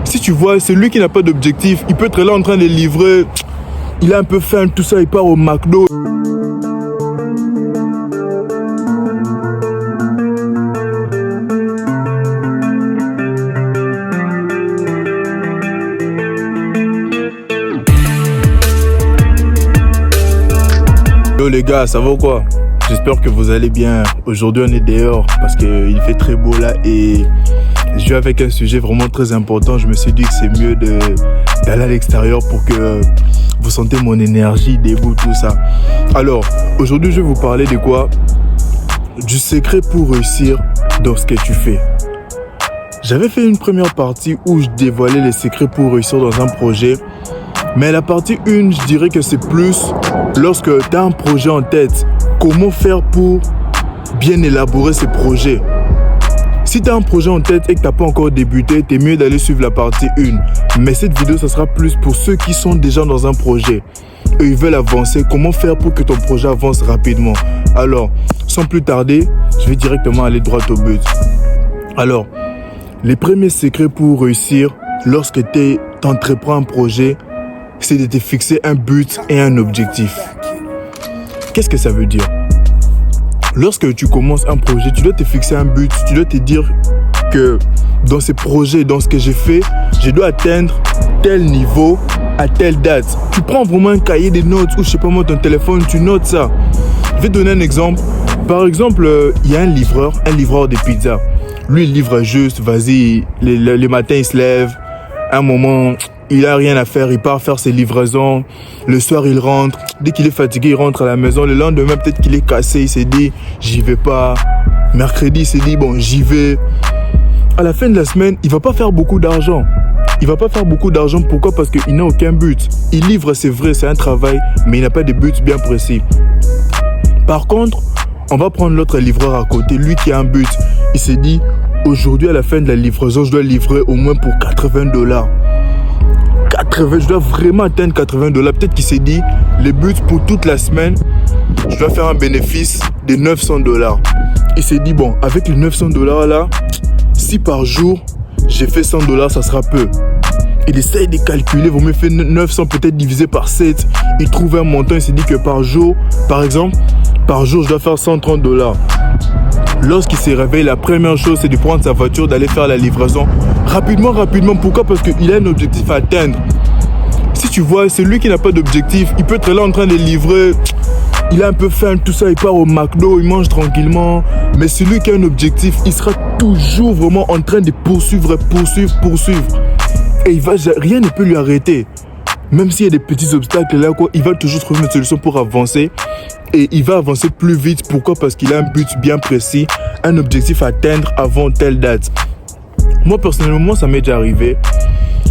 Si tu vois, c'est lui qui n'a pas d'objectif. Il peut être là en train de livrer. Il a un peu faim, tout ça, il part au McDo. Yo les gars, ça va ou quoi? J'espère que vous allez bien. Aujourd'hui on est dehors parce qu'il fait très beau là et je viens avec un sujet vraiment très important. Je me suis dit que c'est mieux d'aller à l'extérieur pour que vous sentez mon énergie, debout, tout ça. Alors, aujourd'hui je vais vous parler de quoi? Du secret pour réussir dans ce que tu fais. J'avais fait une première partie où je dévoilais les secrets pour réussir dans un projet. Mais la partie 1, je dirais que c'est plus lorsque tu as un projet en tête, comment faire pour bien élaborer ce projet. Si tu as un projet en tête et que tu n'as pas encore débuté, c'est mieux d'aller suivre la partie 1. Mais cette vidéo, ça sera plus pour ceux qui sont déjà dans un projet et ils veulent avancer. Comment faire pour que ton projet avance rapidement? Alors, sans plus tarder, je vais directement aller droit au but. Alors, les premiers secrets pour réussir lorsque tu entreprends un projet, c'est de te fixer un but et un objectif. Qu'est-ce que ça veut dire? Lorsque tu commences un projet, tu dois te fixer un but, tu dois te dire que dans ce projet, dans ce que j'ai fait, je dois atteindre tel niveau à telle date. Tu prends vraiment un cahier de notes ou je sais pas moi ton téléphone, tu notes ça. Je vais te donner un exemple. Par exemple, il y a un livreur de pizza. Lui, il livre juste, vas-y, le matin il se lève, un moment, il a rien à faire, il part faire ses livraisons. Le soir, il rentre. Dès qu'il est fatigué, il rentre à la maison. Le lendemain, peut-être qu'il est cassé, il s'est dit, j'y vais pas. Mercredi, il s'est dit, bon, j'y vais. À la fin de la semaine, il va pas faire beaucoup d'argent. Pourquoi? Parce qu'il n'a aucun but. Il livre, c'est vrai, c'est un travail, mais il n'a pas de but bien précis. Par contre, on va prendre l'autre livreur à côté, lui qui a un but. Il s'est dit, aujourd'hui, à la fin de la livraison, je dois livrer au moins pour $80. Je dois vraiment atteindre $80. Peut-être qu'il s'est dit, le but pour toute la semaine, je dois faire un bénéfice de $900. Il s'est dit, bon, avec les $900 là, si par jour, j'ai fait $100, ça sera peu. Il essaye de calculer, vous me faites 900 peut-être divisé par 7. Il trouve un montant, il s'est dit que par jour, par exemple, par jour, je dois faire $130. Lorsqu'il se réveille, la première chose, c'est de prendre sa voiture, d'aller faire la livraison. Rapidement. Pourquoi? Parce qu'il a un objectif à atteindre. Si tu vois, c'est lui qui n'a pas d'objectif. Il peut être là en train de livrer. Il a un peu faim, tout ça. Il part au McDo, il mange tranquillement. Mais celui qui a un objectif, il sera toujours vraiment en train de poursuivre. Et rien ne peut lui arrêter. Même s'il y a des petits obstacles là, quoi, il va toujours trouver une solution pour avancer. Et il va avancer plus vite. Pourquoi? Parce qu'il a un but bien précis, un objectif à atteindre avant telle date. Moi, personnellement, ça m'est déjà arrivé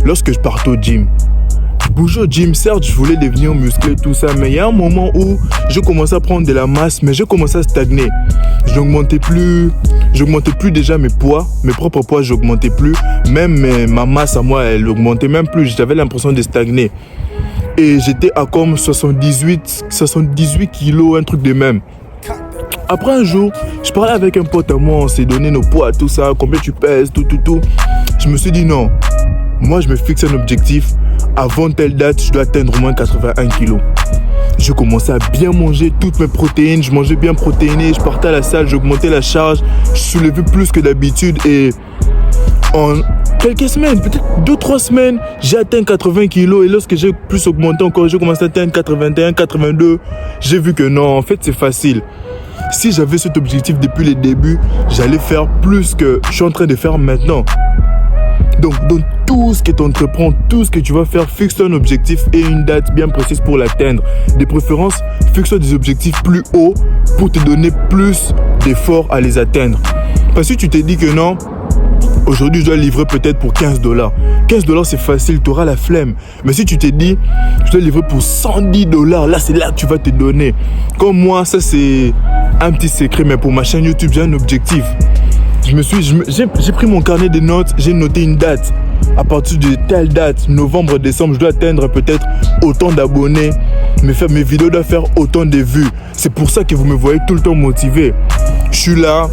lorsque je partais au gym. Je bougeais au gym, certes, je voulais devenir musclé, tout ça, mais il y a un moment où je commençais à prendre de la masse, mais je commençais à stagner. Je n'augmentais plus déjà mes poids, mes propres poids, je n'augmentais plus. Même ma masse à moi, elle n'augmentait même plus. J'avais l'impression de stagner. Et j'étais à comme 78 kilos, un truc de même. Après un jour, je parlais avec un pote à moi, on s'est donné nos poids, tout ça, combien tu pèses, tout. Je me suis dit non, moi je me fixe un objectif, avant telle date, je dois atteindre au moins 81 kilos. Je commençais à bien manger toutes mes protéines, je mangeais bien protéiné, je partais à la salle, j'augmentais la charge, je soulevais plus que d'habitude et en quelques semaines, peut-être 2-3 semaines, j'ai atteint 80 kilos et lorsque j'ai plus augmenté encore, j'ai commencé à atteindre 81, 82, j'ai vu que non, en fait c'est facile. Si j'avais cet objectif depuis le début, j'allais faire plus que je suis en train de faire maintenant. Donc, dans tout ce que tu entreprends, tout ce que tu vas faire, fixe un objectif et une date bien précise pour l'atteindre. De préférence, fixe des objectifs plus hauts pour te donner plus d'efforts à les atteindre. Parce que si tu te dis que non, aujourd'hui je dois livrer peut-être pour $15. $15 c'est facile, tu auras la flemme. Mais si tu te dis, je dois livrer pour $110, là c'est là que tu vas te donner. Comme moi, ça c'est un petit secret, mais pour ma chaîne YouTube, j'ai un objectif. J'ai pris mon carnet de notes, j'ai noté une date. À partir de telle date, novembre, décembre, je dois atteindre peut-être autant d'abonnés. Mes vidéos doivent faire autant de vues. C'est pour ça que vous me voyez tout le temps motivé. je suis là,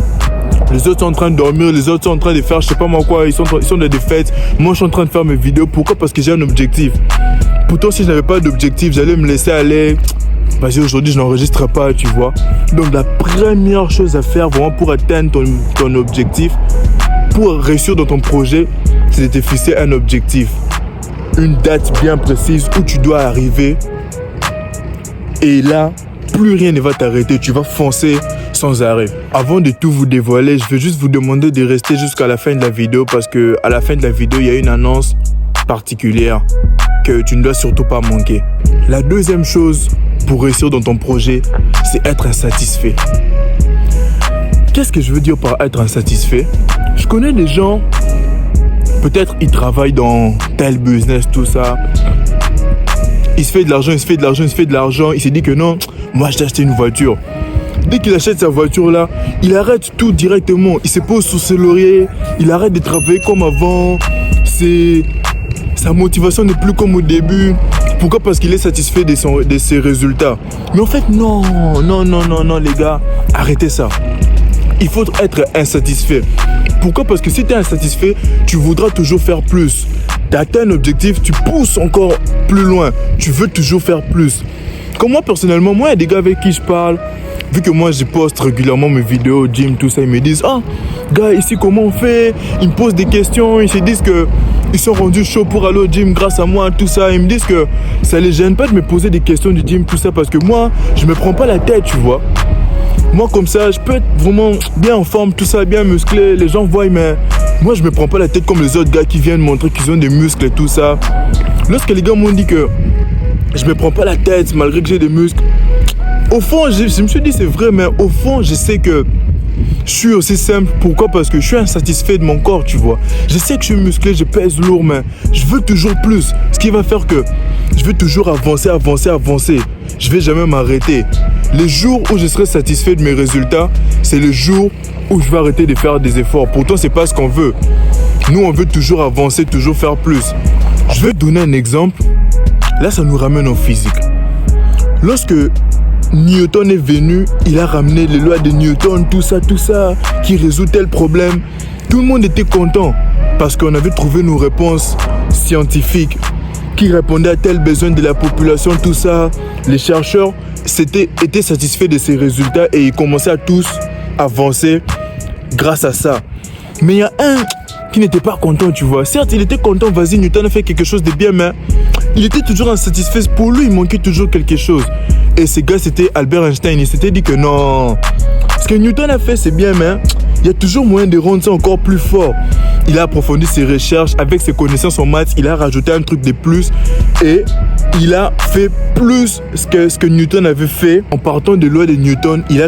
les autres sont en train de dormir, les autres sont en train de faire je sais pas moi quoi, ils sont dans des fêtes. Moi je suis en train de faire mes vidéos. Pourquoi? Parce que j'ai un objectif. Pourtant si je n'avais pas d'objectif, j'allais me laisser aller. Vas-y, aujourd'hui je n'enregistre pas, tu vois. Donc la première chose à faire vraiment pour atteindre ton objectif, pour réussir dans ton projet, c'est de te fixer un objectif. Une date bien précise où tu dois arriver. Et là, plus rien ne va t'arrêter, tu vas foncer sans arrêt. Avant de tout vous dévoiler, je vais juste vous demander de rester jusqu'à la fin de la vidéo parce que à la fin de la vidéo, il y a une annonce particulière que tu ne dois surtout pas manquer. La deuxième chose pour réussir dans ton projet, c'est être insatisfait. Qu'est-ce que je veux dire par être insatisfait? Je connais des gens, peut-être ils travaillent dans tel business, tout ça. Il se fait de l'argent, il se dit que non, moi je t'ai acheté une voiture. Dès qu'il achète sa voiture là, il arrête tout directement. Il se pose sur ses lauriers, il arrête de travailler comme avant. Sa motivation n'est plus comme au début. Pourquoi? Parce qu'il est satisfait de ses résultats. Mais en fait, non, les gars, arrêtez ça. Il faut être insatisfait. Pourquoi? Parce que si tu es insatisfait, tu voudras toujours faire plus. Tu as atteint un objectif, tu pousses encore plus loin. Tu veux toujours faire plus. Comme moi, personnellement, il y a des gars avec qui je parle. Vu que moi, je poste régulièrement mes vidéos au gym, tout ça, ils me disent « Ah, gars, ici, comment on fait ?» Ils me posent des questions, ils se disent que ils sont rendus chauds pour aller au gym grâce à moi, tout ça. Ils me disent que ça les gêne pas de me poser des questions du gym, tout ça, parce que moi, je me prends pas la tête, tu vois. Moi, comme ça, je peux être vraiment bien en forme, tout ça, bien musclé. Les gens voient, mais moi, je me prends pas la tête comme les autres gars qui viennent montrer qu'ils ont des muscles et tout ça. Lorsque les gars m'ont dit que je me prends pas la tête malgré que j'ai des muscles, au fond, je me suis dit c'est vrai, mais au fond, je sais que je suis aussi simple. Pourquoi? Parce que je suis insatisfait de mon corps, tu vois. Je sais que je suis musclé, je pèse lourd, mais je veux toujours plus. Ce qui va faire que je veux toujours avancer. Je vais jamais m'arrêter. Les jours où je serai satisfait de mes résultats, c'est le jour où je vais arrêter de faire des efforts. Pourtant, c'est pas ce qu'on veut. Nous, on veut toujours avancer, toujours faire plus. Je vais te donner un exemple. Là, ça nous ramène en physique. Lorsque Newton est venu, il a ramené les lois de Newton, tout ça, qui résout tel problème. Tout le monde était content parce qu'on avait trouvé nos réponses scientifiques qui répondaient à tel besoin de la population, tout ça. Les chercheurs étaient satisfaits de ces résultats et ils commençaient à tous avancer grâce à ça. Mais il y a un qui n'était pas content, tu vois. Certes, il était content, vas-y, Newton a fait quelque chose de bien, mais il était toujours insatisfait. Pour lui, il manquait toujours quelque chose. Et ce gars, c'était Albert Einstein. Il s'était dit que non, ce que Newton a fait, c'est bien, mais il y a toujours moyen de rendre ça encore plus fort. Il a approfondi ses recherches. Avec ses connaissances en maths, il a rajouté un truc de plus. Et il a fait plus ce que Newton avait fait. En partant des lois de Newton, il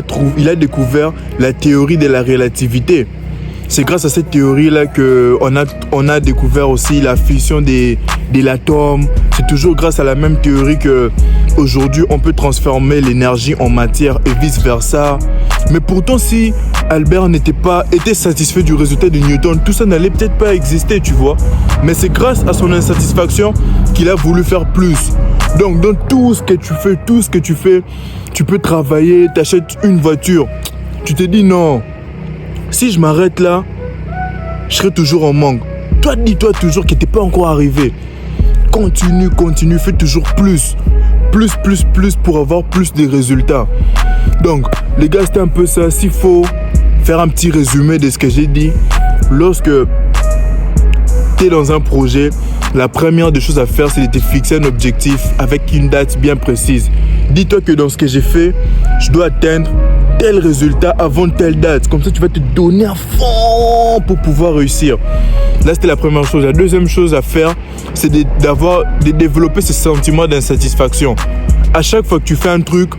a découvert la théorie de la relativité. C'est grâce à cette théorie-là qu'on a découvert aussi la fission de l'atome. C'est toujours grâce à la même théorie qu'aujourd'hui, on peut transformer l'énergie en matière et vice-versa. Mais pourtant, si Albert était satisfait du résultat de Newton, tout ça n'allait peut-être pas exister, tu vois. Mais c'est grâce à son insatisfaction qu'il a voulu faire plus. Donc, dans tout ce que tu fais, tu peux travailler, t'achètes une voiture. Tu te dis non. Si je m'arrête là, je serai toujours en manque. Toi, dis-toi toujours que t'es pas encore arrivé. Continue, fais toujours plus pour avoir plus de résultats. Donc, les gars, c'était un peu ça. S'il faut faire un petit résumé de ce que j'ai dit, lorsque tu es dans un projet, la première des choses à faire, c'est de te fixer un objectif avec une date bien précise. Dis-toi que dans ce que j'ai fait, je dois atteindre tel résultat avant telle date. Comme ça, tu vas te donner à fond pour pouvoir réussir. Là, c'était la première chose. La deuxième chose à faire, c'est de développer ce sentiment d'insatisfaction. À chaque fois que tu fais un truc,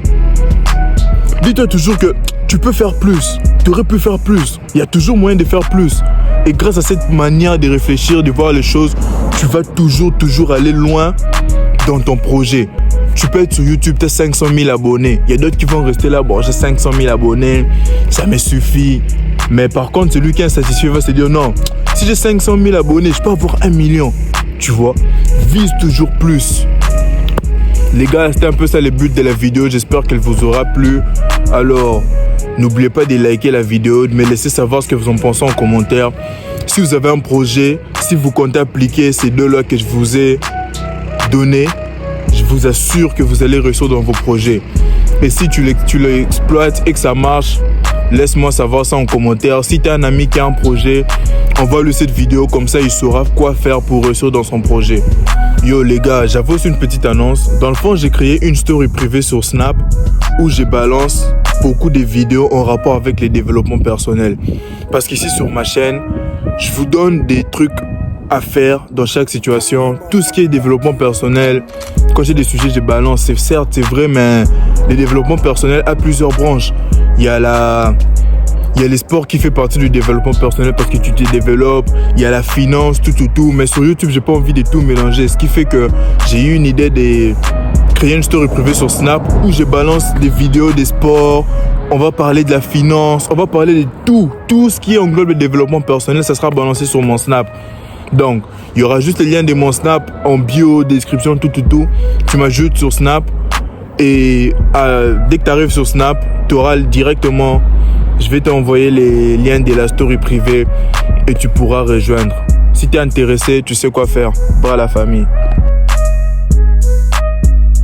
dis-toi toujours que tu peux faire plus. Tu aurais pu faire plus. Il y a toujours moyen de faire plus. Et grâce à cette manière de réfléchir, de voir les choses, tu vas toujours aller loin dans ton projet. Tu peux être sur YouTube, tu as 500 000 abonnés. Il y a d'autres qui vont rester là, bon, j'ai 500 000 abonnés, ça me suffit. Mais par contre, celui qui est insatisfait va se dire non, si j'ai 500 000 abonnés, je peux avoir 1 million. Tu vois, vise toujours plus. Les gars, c'était un peu ça le but de la vidéo. J'espère qu'elle vous aura plu. Alors, N'oubliez pas de liker la vidéo, de me laisser savoir ce que vous en pensez en commentaire. Si vous avez un projet, si vous comptez appliquer ces 2 lois que je vous ai données, je vous assure que vous allez réussir dans vos projets. Et si tu l'exploites et que ça marche, laisse-moi savoir ça en commentaire. Si tu as un ami qui a un projet, envoie-lui cette vidéo, comme ça il saura quoi faire pour réussir dans son projet. Yo les gars, j'avais aussi une petite annonce. Dans le fond, j'ai créé une story privée sur Snap où je balance beaucoup de vidéos en rapport avec les développements personnels. Parce qu'ici sur ma chaîne, je vous donne des trucs à faire dans chaque situation. Tout ce qui est développement personnel, quand j'ai des sujets, je balance. C'est vrai, mais le développement personnel a plusieurs branches. Il y a les sports qui fait partie du développement personnel parce que tu te développes. Il y a la finance, tout. Mais sur YouTube, j'ai pas envie de tout mélanger. Ce qui fait que j'ai eu une idée de créer une story privée sur Snap où je balance des vidéos des sports. On va parler de la finance, on va parler de tout ce qui englobe le développement personnel, ça sera balancé sur mon Snap. Donc, il y aura juste le lien de mon Snap en bio, description, tout. Tu m'ajoutes sur Snap et dès que tu arrives sur Snap, tu auras directement, je vais t'envoyer les liens de la story privée et tu pourras rejoindre. Si tu es intéressé, tu sais quoi faire. Bras la famille.